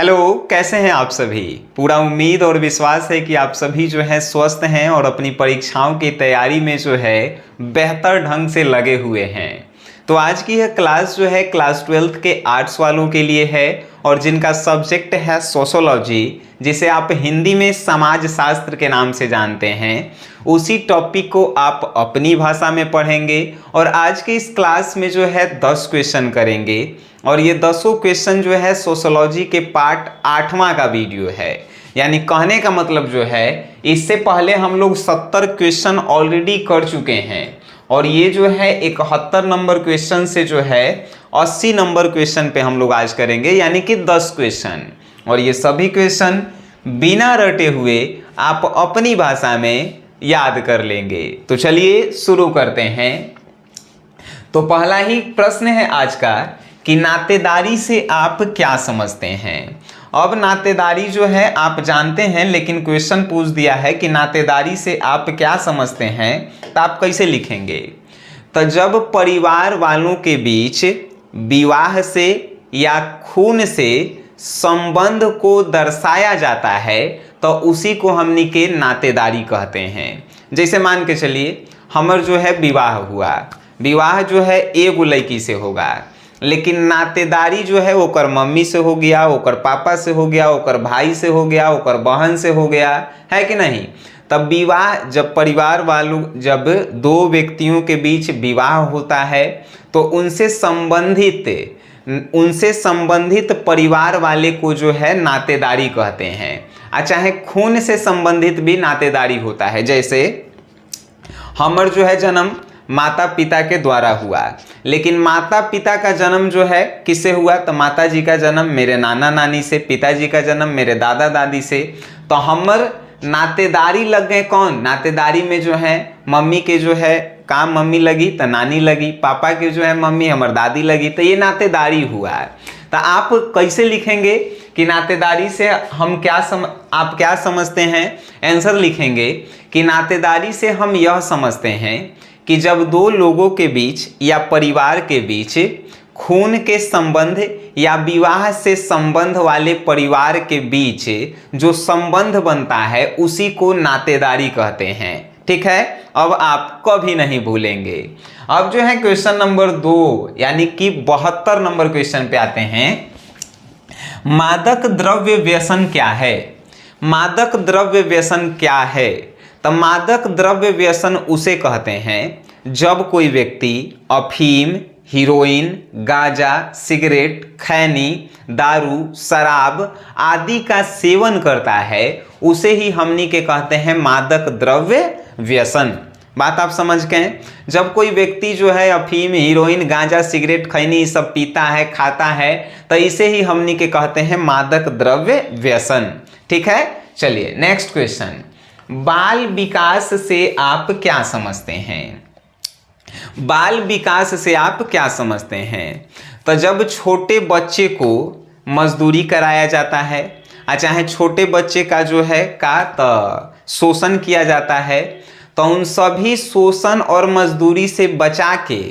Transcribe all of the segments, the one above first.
Hello, कैसे हैं आप सभी। पूरा उम्मीद और विश्वास है कि आप सभी जो है स्वस्थ हैं और अपनी परीक्षाओं की तैयारी में जो है बेहतर ढंग से लगे हुए हैं। तो आज की यह क्लास जो है क्लास 12th के आर्ट्स वालों के लिए है और जिनका सब्जेक्ट है सोशोलॉजी, जिसे आप हिंदी में समाज शास्त्र के नाम से जानते हैं, उसी टॉपिक को आप अपनी भाषा में पढ़ेंगे। और आज के इस क्लास में जो है 10 क्वेश्चन करेंगे और ये 10 क्वेश्चन जो है सोशोलॉजी के पार्ट 8वां का वीडियो है। यानी कहने का मतलब जो है इससे पहले हम लोग 70 क्वेश्चन ऑलरेडी कर चुके हैं और ये जो है 71 नंबर क्वेश्चन से जो है 80 नंबर क्वेश्चन पे हम लोग आज करेंगे, यानी कि 10 क्वेश्चन। और ये सभी क्वेश्चन बिना रटे हुए आप अपनी भाषा में याद कर लेंगे। तो चलिए शुरू करते हैं। तो पहला ही प्रश्न है आज का कि नातेदारी से आप क्या समझते हैं। अब नातेदारी जो है आप जानते हैं, लेकिन क्वेश्चन पूछ दिया है कि नातेदारी से आप क्या समझते हैं, तो आप कैसे लिखेंगे। तो जब परिवार वालों के बीच विवाह से या खून से संबंध को दर्शाया जाता है तो उसी को हमनी के नातेदारी कहते हैं। जैसे मान के चलिए हमर जो है विवाह हुआ, विवाह जो है एगो लड़की से होगा, लेकिन नातेदारी जो है ओकर मम्मी से हो गया, ओकर पापा से हो गया, ओकर भाई से हो गया, ओकर बहन से हो गया, है कि नहीं। तब विवाह जब परिवार वालों जब दो व्यक्तियों के बीच विवाह होता है तो उनसे संबंधित परिवार वाले को जो है नातेदारी कहते हैं। चाहे खून से संबंधित भी नातेदारी होता है। जैसे हमर जो है जन्म माता पिता के द्वारा हुआ, लेकिन माता पिता का जन्म जो है किससे हुआ, तो माता जी का जन्म मेरे नाना नानी से, पिताजी का जन्म मेरे दादा दादी से। तो हमर नातेदारी लग गए कौन, नातेदारी में जो है मम्मी के जो है काम मम्मी लगी तो नानी लगी, पापा के जो है मम्मी हमर दादी लगी, तो ये नातेदारी हुआ। तो आप कैसे लिखेंगे कि नातेदारी से हम आप क्या समझते हैं। आंसर लिखेंगे कि नातेदारी से हम यह समझते हैं कि जब दो लोगों के बीच या परिवार के बीच खून के संबंध या विवाह से संबंध वाले परिवार के बीच जो संबंध बनता है उसी को नातेदारी कहते हैं। ठीक है, अब आप कभी नहीं भूलेंगे। अब जो है क्वेश्चन नंबर 2 यानी कि 72 नंबर क्वेश्चन पे आते हैं। मादक द्रव्य व्यसन क्या है। मादक द्रव्य व्यसन क्या है। तो मादक द्रव्य व्यसन उसे कहते हैं जब कोई व्यक्ति अफीम, हीरोइन, गांजा, सिगरेट, खैनी, दारू, शराब आदि का सेवन करता है, उसे ही हमनी के कहते हैं मादक द्रव्य व्यसन। बात आप समझ गए। जब कोई व्यक्ति जो है अफीम, हीरोइन, गांजा, सिगरेट, खैनी सब पीता है, खाता है, तो इसे ही हमनी के कहते हैं मादक द्रव्य व्यसन। ठीक है, चलिए नेक्स्ट क्वेश्चन। बाल विकास से आप क्या समझते हैं। बाल विकास से आप क्या समझते हैं। तो जब छोटे बच्चे को मजदूरी कराया जाता है, चाहे छोटे बच्चे का जो है शोषण किया जाता है, तो उन सभी शोषण और मजदूरी से बचा के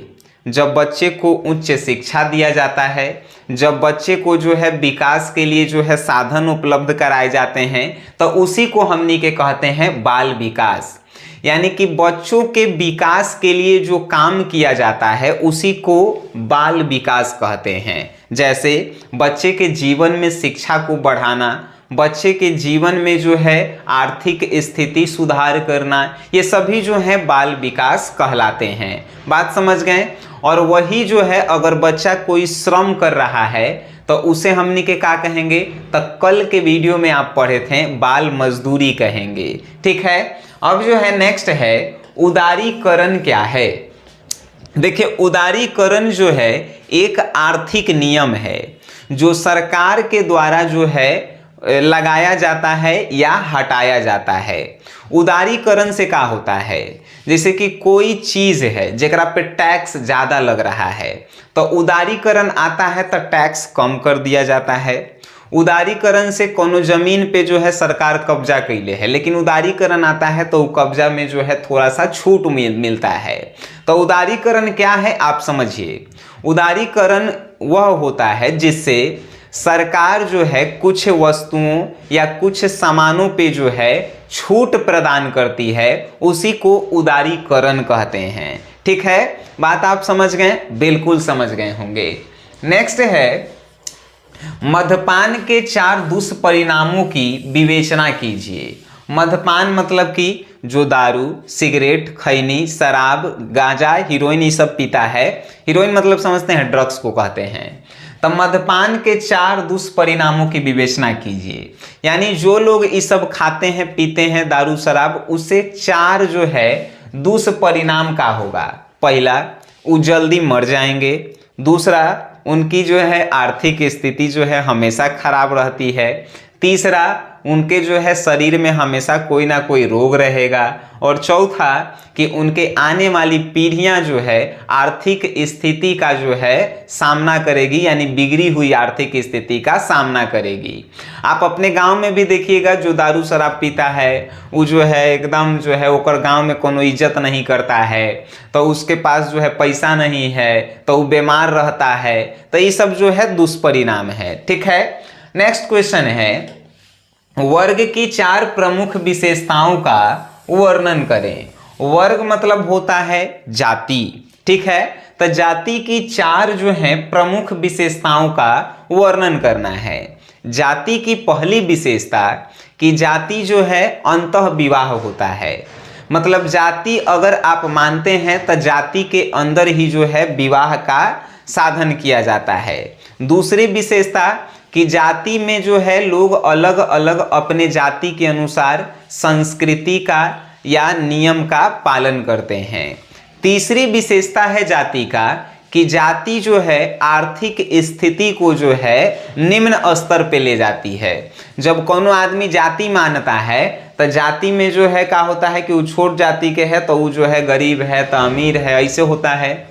जब बच्चे को उच्च शिक्षा दिया जाता है, जब बच्चे को जो है विकास के लिए जो है साधन उपलब्ध कराए जाते हैं, तो उसी को हमनी के कहते हैं बाल विकास। यानी कि बच्चों के विकास के लिए जो काम किया जाता है उसी को बाल विकास कहते हैं। जैसे बच्चे के जीवन में शिक्षा को बढ़ाना, बच्चे के जीवन में जो है आर्थिक स्थिति सुधार करना, ये सभी जो है बाल विकास कहलाते हैं। बात समझ गए। और वही जो है अगर बच्चा कोई श्रम कर रहा है तो उसे हमनी के क्या कहेंगे, तो कल के वीडियो में आप पढ़े थे बाल मजदूरी कहेंगे। ठीक है, अब जो है नेक्स्ट है उदारीकरण क्या है। देखिए उदारीकरण जो है एक आर्थिक नियम है जो सरकार के द्वारा जो है लगाया जाता है या हटाया जाता है। उदारीकरण से क्या होता है, जैसे कि कोई चीज है जेकरा पे टैक्स ज्यादा लग रहा है, तो उदारीकरण आता है तो टैक्स कम कर दिया जाता है। उदारीकरण से कोनो जमीन पे जो है सरकार कब्जा कैले है, लेकिन उदारीकरण आता है तो कब्जा में जो है थोड़ा सा छूट मिलता है। तो उदारीकरण क्या है आप समझिए। उदारीकरण वह होता है जिससे सरकार जो है कुछ वस्तुओं या कुछ सामानों पे जो है छूट प्रदान करती है, उसी को उदारीकरण कहते हैं। ठीक है, बात आप समझ गए? बिल्कुल समझ गए होंगे। नेक्स्ट है, मद्यपान के 4 दुष्परिणामों की विवेचना कीजिए। मद्यपान मतलब कि जो दारू, सिगरेट, खैनी, शराब, गांजा, हीरोइन ये सब पीता है। हीरोइन मतलब समझते हैं ड्रग्स को कहते हैं। तब मद्यपान के 4 दुष्परिणामों की विवेचना कीजिए, यानी जो लोग ये सब खाते हैं, पीते हैं, दारू शराब, उससे 4 जो है दुष्परिणाम का होगा। पहला, वो जल्दी मर जाएंगे। दूसरा, उनकी जो है आर्थिक स्थिति जो है हमेशा खराब रहती है। तीसरा, उनके जो है शरीर में हमेशा कोई ना कोई रोग रहेगा। और चौथा, कि उनके आने वाली पीढ़ियां जो है आर्थिक स्थिति का जो है सामना करेगी, यानी बिगड़ी हुई आर्थिक स्थिति का सामना करेगी। आप अपने गांव में भी देखिएगा, जो दारू शराब पीता है वो जो है एकदम जो है ओकर गांव में कोनो इज्जत नहीं करता है, तो उसके पास जो है पैसा नहीं है, तो वो बीमार रहता है। तो ये सब जो है दुष्परिणाम है। ठीक है, नेक्स्ट क्वेश्चन है, वर्ग की 4 प्रमुख विशेषताओं का वर्णन करें। वर्ग मतलब होता है जाति। ठीक है, तो जाति की 4 जो है प्रमुख विशेषताओं का वर्णन करना है। जाति की पहली विशेषता कि जाति जो है अंतः विवाह होता है, मतलब जाति अगर आप मानते हैं तो जाति के अंदर ही जो है विवाह का साधन किया जाता है। दूसरी विशेषता कि जाति में जो है लोग अलग अलग अपने जाति के अनुसार संस्कृति का या नियम का पालन करते हैं। तीसरी विशेषता है जाति का कि जाति जो है आर्थिक स्थिति को जो है निम्न स्तर पे ले जाती है। जब कोनो आदमी जाति मानता है तो जाति में जो है क्या होता है कि वो छोट जाति के है तो वो जो है गरीब है तो अमीर है, ऐसे होता है।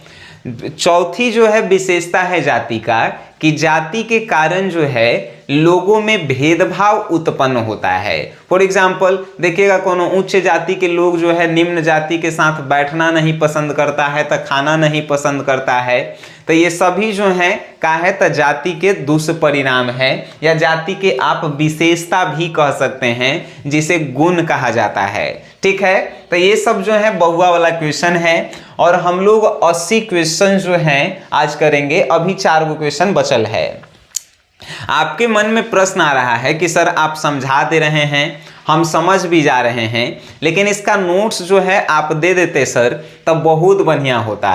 चौथी जो है विशेषता है जाति का कि जाति के कारण जो है लोगों में भेदभाव उत्पन्न होता है। फॉर एग्जाम्पल देखिएगा, कोनो उच्च जाति के लोग जो है निम्न जाति के साथ बैठना नहीं पसंद करता है, तो खाना नहीं पसंद करता है। तो ये सभी जो है क्या है, तो जाति के दुष्परिणाम है, या जाति के आप विशेषता भी कह सकते हैं, जिसे गुण कहा जाता है। ठीक है, तो ये सब जो है बहुआ वाला क्वेश्चन है, और हम लोग 80 क्वेश्चन जो हैं आज करेंगे। अभी 4 गो क्वेश्चन बचल है। आपके मन में प्रश्न आ रहा है कि सर आप समझा दे रहे हैं, हम समझ भी जा रहे हैं, लेकिन इसका नोट्स जो है आप दे देते सर, तब बहुत बढ़िया होता।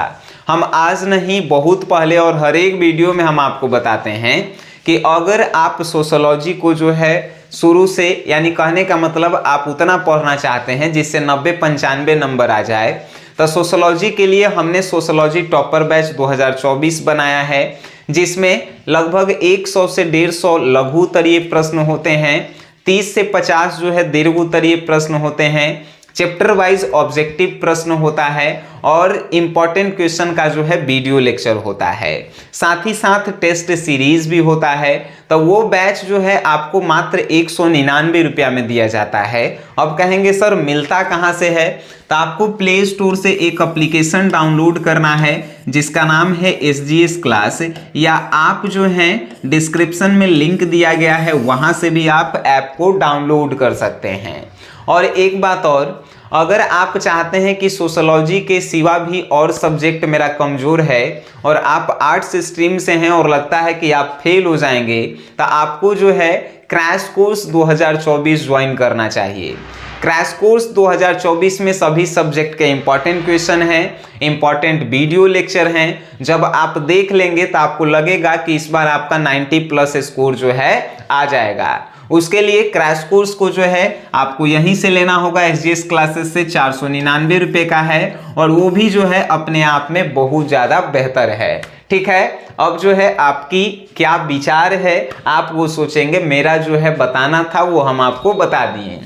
हम आज नहीं, बहुत पहले और हर एक वीडियो में हम आपको बताते हैं कि अगर आप सोशियोलॉजी को जो है शुरू से, यानी कहने का मतलब आप उतना पढ़ना चाहते हैं जिससे 90-95 नंबर आ जाए, तो सोशियोलॉजी के लिए हमने सोशियोलॉजी टॉपर बैच 2024 बनाया है, जिसमें लगभग 100 से 150 लघु उत्तरीय प्रश्न होते हैं, 30 से 50 जो है दीर्घ उत्तरीय प्रश्न होते हैं, चैप्टर वाइज ऑब्जेक्टिव प्रश्न होता है, और इंपॉर्टेंट क्वेश्चन का जो है वीडियो लेक्चर होता है। साथ ही साथ टेस्ट सीरीज भी होता है। तो वो बैच जो है आपको मात्र 199 रुपया में दिया जाता है। अब कहेंगे सर मिलता कहाँ से है, तो आपको प्ले स्टोर से एक एप्लीकेशन डाउनलोड करना है जिसका नाम है SGS क्लास, या आप जो है डिस्क्रिप्शन में लिंक दिया गया है वहाँ से भी आप ऐप को डाउनलोड कर सकते हैं। और एक बात और, अगर आप चाहते हैं कि सोशियोलॉजी के सिवा भी और सब्जेक्ट मेरा कमज़ोर है और आप आर्ट्स स्ट्रीम से हैं और लगता है कि आप फेल हो जाएंगे, तो आपको जो है क्रैश कोर्स 2024 ज्वाइन करना चाहिए। क्रैश कोर्स 2024 में सभी सब्जेक्ट के इंपॉर्टेंट क्वेश्चन हैं, इंपॉर्टेंट वीडियो लेक्चर हैं। जब आप देख लेंगे तो आपको लगेगा कि इस बार आपका 90+ स्कोर जो है आ जाएगा। उसके लिए क्रैश कोर्स को जो है आपको यहीं से लेना होगा, SGS क्लासेस से 499 रुपये का है, और वो भी जो है अपने आप में बहुत ज़्यादा बेहतर है। ठीक है, अब जो है आपकी क्या विचार है आप वो सोचेंगे, मेरा जो है बताना था वो हम आपको बता दिए।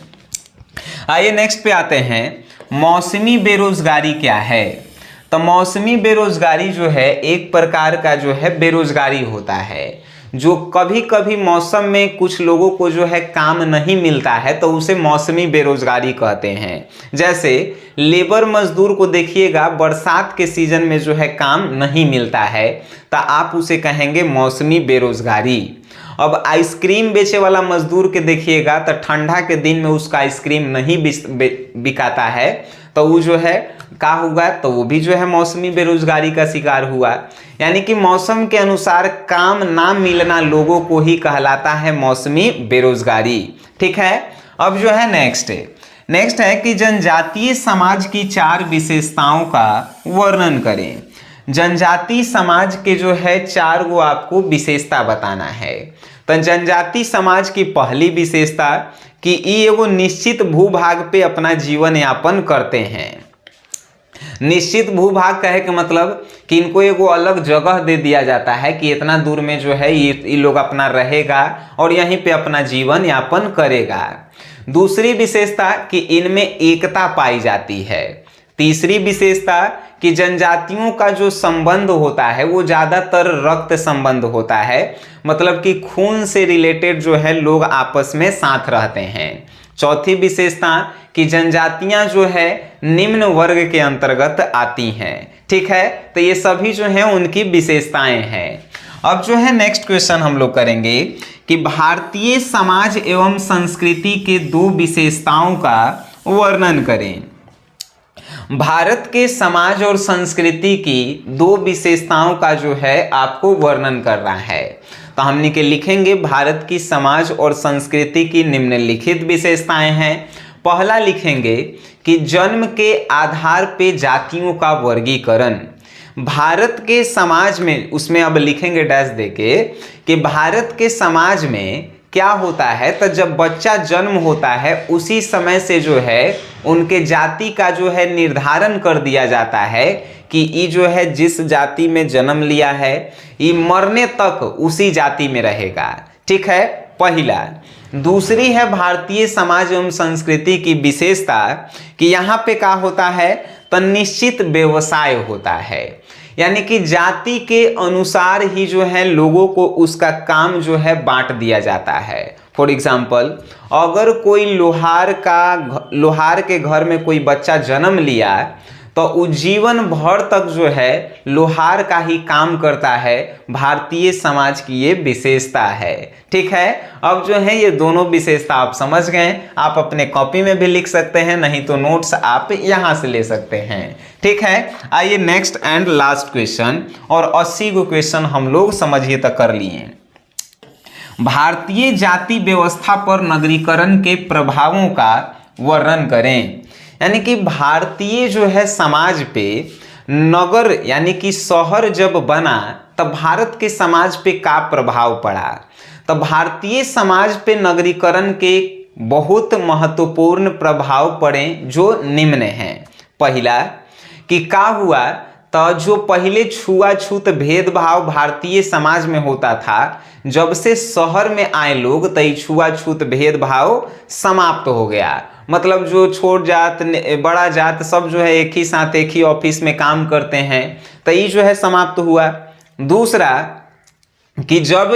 आइए नेक्स्ट पे आते हैं, मौसमी बेरोजगारी क्या है। तो मौसमी बेरोजगारी जो है एक प्रकार का जो है बेरोजगारी होता है। जो कभी कभी मौसम में कुछ लोगों को जो है काम नहीं मिलता है तो उसे मौसमी बेरोजगारी कहते हैं। जैसे लेबर मजदूर को देखिएगा बरसात के सीजन में जो है काम नहीं मिलता है तो आप उसे कहेंगे मौसमी बेरोजगारी। अब आइसक्रीम बेचे वाला मजदूर के देखिएगा तो ठंडा के दिन में उसका आइसक्रीम नहीं बिकाता है तो वो जो है क्या होगा, तो वो भी जो है मौसमी बेरोजगारी का शिकार हुआ। यानी कि मौसम के अनुसार काम ना मिलना लोगों को ही कहलाता है मौसमी बेरोजगारी। ठीक है, अब जो है नेक्स्ट है कि जनजातीय समाज की 4 विशेषताओं का वर्णन करें। जनजातीय समाज के जो है 4 गो आपको विशेषता बताना है। तो जनजातीय समाज की पहली विशेषता कि ये एगो निश्चित भूभाग पे अपना जीवन यापन करते हैं। निश्चित भूभाग कहे के मतलब कि इनको एगो अलग जगह दे दिया जाता है कि इतना दूर में जो है ये लोग अपना रहेगा और यहीं पे अपना जीवन यापन करेगा। दूसरी विशेषता कि इनमें एकता पाई जाती है। तीसरी विशेषता कि जनजातियों का जो संबंध होता है वो ज़्यादातर रक्त संबंध होता है, मतलब कि खून से रिलेटेड जो है लोग आपस में साथ रहते हैं। चौथी विशेषता कि जनजातियां जो है निम्न वर्ग के अंतर्गत आती हैं। ठीक है, तो ये सभी जो हैं उनकी विशेषताएं हैं। अब जो है नेक्स्ट क्वेश्चन हम लोग करेंगे कि भारतीय समाज एवं संस्कृति के 2 विशेषताओं का वर्णन करें। भारत के समाज और संस्कृति की 2 विशेषताओं का जो है आपको वर्णन करना है। तो हमने के लिखेंगे भारत की समाज और संस्कृति की निम्नलिखित विशेषताएं हैं। पहला लिखेंगे कि जन्म के आधार पे जातियों का वर्गीकरण। भारत के समाज में, उसमें अब लिखेंगे डैश देके कि भारत के समाज में क्या होता है, तो जब बच्चा जन्म होता है उसी समय से जो है उनके जाति का जो है निर्धारण कर दिया जाता है कि ये जो है जिस जाति में जन्म लिया है ये मरने तक उसी जाति में रहेगा। ठीक है, पहला। दूसरी है भारतीय समाज एवं संस्कृति की विशेषता कि यहाँ पे क्या होता है, तो निश्चित व्यवसाय होता है। यानी कि जाति के अनुसार ही जो है लोगों को उसका काम जो है बांट दिया जाता है। फॉर एग्जाम्पल, अगर कोई लोहार के घर में कोई बच्चा जन्म लिया तो वो जीवन भर तक जो है लोहार का ही काम करता है। भारतीय समाज की ये विशेषता है। ठीक है, अब जो है ये दोनों विशेषता आप समझ गए। आप अपने कॉपी में भी लिख सकते हैं, नहीं तो नोट्स आप यहाँ से ले सकते हैं। ठीक है, आइए नेक्स्ट एंड लास्ट क्वेश्चन, और 80 गो क्वेश्चन हम लोग समझिए तक कर लिए। भारतीय जाति व्यवस्था पर नगरीकरण के प्रभावों का वर्णन करें। यानी कि भारतीय जो है समाज पे नगर यानी कि शहर जब बना तब भारत के समाज पे क्या प्रभाव पड़ा। तो भारतीय समाज पे नगरीकरण के बहुत महत्वपूर्ण प्रभाव पड़े जो निम्न हैं। पहला कि क्या हुआ, तो जो पहले छुआछूत भेदभाव भारतीय समाज में होता था, जब से शहर में आए लोग तो छुआछूत भेदभाव समाप्त हो गया। मतलब जो छोट जात बड़ा जात सब जो है एक ही साथ एक ही ऑफिस में काम करते हैं, तो ये जो है समाप्त हुआ। दूसरा कि जब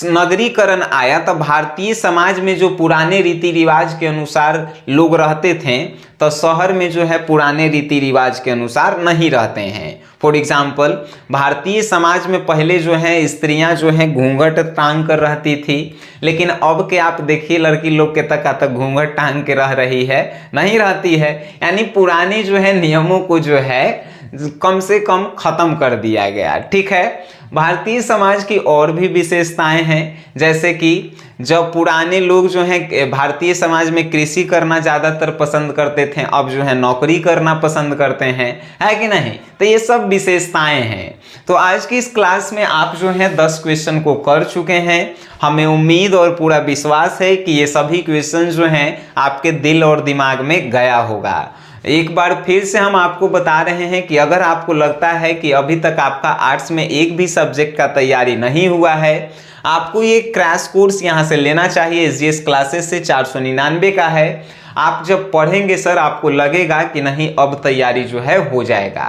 नगरीकरण आया तब भारतीय समाज में जो पुराने रीति रिवाज के अनुसार लोग रहते थे तो शहर में जो है पुराने रीति रिवाज के अनुसार नहीं रहते हैं। फॉर एग्जाम्पल, भारतीय समाज में पहले जो है स्त्रियां जो है घूंघट टांग कर रहती थी, लेकिन अब के आप देखिए लड़की लोग के तक घूंघट टांग के रह रही है, नहीं रहती है। यानी पुराने जो है नियमों को जो है कम से कम खत्म कर दिया गया। ठीक है, भारतीय समाज की और भी विशेषताएं हैं, जैसे कि जब पुराने लोग जो हैं भारतीय समाज में कृषि करना ज़्यादातर पसंद करते थे, अब जो है नौकरी करना पसंद करते हैं, है कि नहीं। तो ये सब विशेषताएं हैं। तो आज की इस क्लास में आप जो है 10 क्वेश्चन को कर चुके हैं। हमें उम्मीद और पूरा विश्वास है कि ये सभी क्वेश्चन जो हैं आपके दिल और दिमाग में गया होगा। एक बार फिर से हम आपको बता रहे हैं कि अगर आपको लगता है कि अभी तक आपका आर्ट्स में एक भी सब्जेक्ट का तैयारी नहीं हुआ है, आपको ये क्रैश कोर्स यहाँ से लेना चाहिए। SGS क्लासेस से 499 का है। आप जब पढ़ेंगे सर आपको लगेगा कि नहीं अब तैयारी जो है हो जाएगा।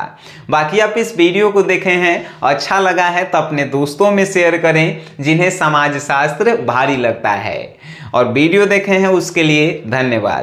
बाकी आप इस वीडियो को देखे हैं, अच्छा लगा है तो अपने दोस्तों में शेयर करें जिन्हें समाज शास्त्र भारी लगता है, और वीडियो देखे हैं उसके लिए धन्यवाद।